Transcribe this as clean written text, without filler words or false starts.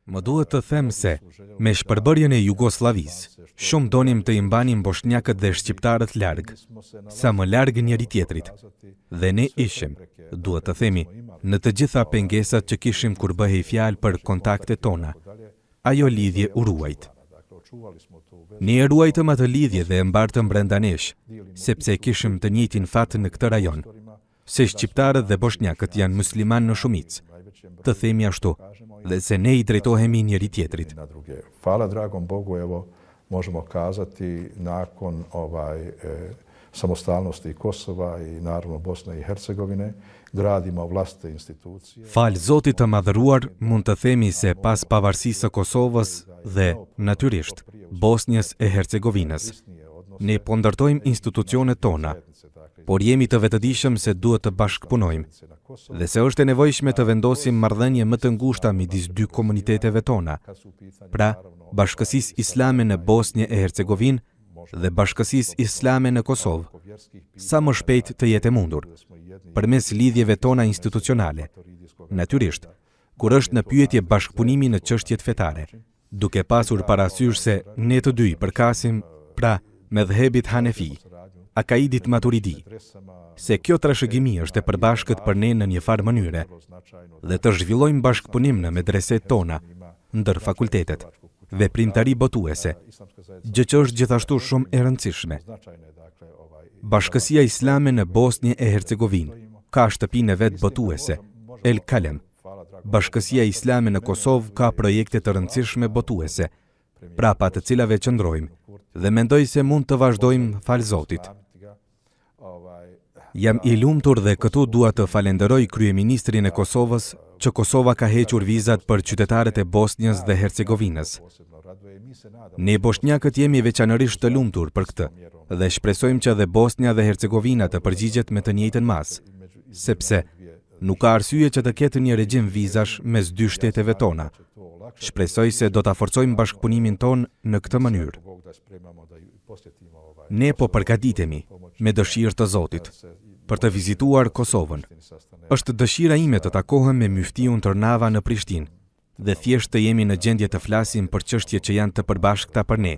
Më duhet të them se, me shpërbërjen e Jugosllavisë, shumë donim të imbanim boshnjakët dhe shqiptarët larg, sa më larg njëri tjetrit. Dhe ne ishim, duhet të themi, në të gjitha pengesat që kishim kur bëhej fjalë për kontaktet tona. Ajo lidhje u ruajt. Ne e ruajtëm atë lidhje dhe e mbartëm brenda nesh, sepse kishim të njëjtin fat në këtë rajon, se shqiptarët dhe boshnjakët janë musliman në shumicë. Të themi ashtu, dhe se ne i drejtohemi njëri tjetrit. Hvala dragom Bogu, evo, možemo kazati nakon samostalnosti Kosova i naravno Bosne i Hercegovine, gradimo vlastite institucije. Fal Zotit të madhëruar, mund të themi se pas pavarësisë së Kosovës dhe, natyrisht, Bosnjës e Hercegovinës, ne po ndërtojmë institucionet tona, por jemi të vetëdijshëm se duhet të bashkëpunojmë, dhe se është e nevojshme të vendosim marrëdhënie më të ngushta midis dy komuniteteve tona, pra Bashkësisë Islame në Bosnjë e Hercegovinë dhe Bashkësisë Islame në Kosovë, sa më shpejt të jetë e mundur, përmes lidhjeve tona institucionale. Natyrisht, kur është në pyetje bashkëpunimi në çështjet fetare, duke pasur parasysh se ne të dy përkasim, pra, medhhebit Hanefi, Akaidit Maturidi, se kjo trashëgimi është e përbashkët për ne në një farë mënyre, dhe të zhvillojmë bashkëpunim në medreset tona, ndër fakultetet, veprimtari botuese, gjë që është gjithashtu shumë e rëndësishme. Bashkësia Islame në Bosnjë e Hercegovinë ka shtëpinë e vet botuese, El Kalem. Bashkësia Islame në Kosovë ka projekte të rëndësishme botuese, prapa të cilave qëndrojmë, dhe mendoj se mund të vazhdojmë fal Zotit. Jam i lumtur dhe këtu dua të falenderoj kryeministrin e Kosovës që Kosova ka hequr vizat për qytetarët e Bosnjës dhe Hercegovinës. Ne boshnjakët jemi veçanërisht të lumtur për këtë dhe shpresojmë që dhe Bosnja dhe Hercegovina të përgjigjet me të njëjtën masë, sepse nuk ka arsye që të ketë një regjim vizash mes dy shteteve tona. Shpresoj se do ta forcojmë bashkëpunimin ton në këtë mënyrë. Ne po përgatitemi, me dëshirë të Zotit, për të vizituar Kosovën. Është dëshira ime të takohem me myftiun Tërnava në Prishtinë, dhe thjesht të jemi në gjendje të flasim për çështje që janë të përbashkëta për ne.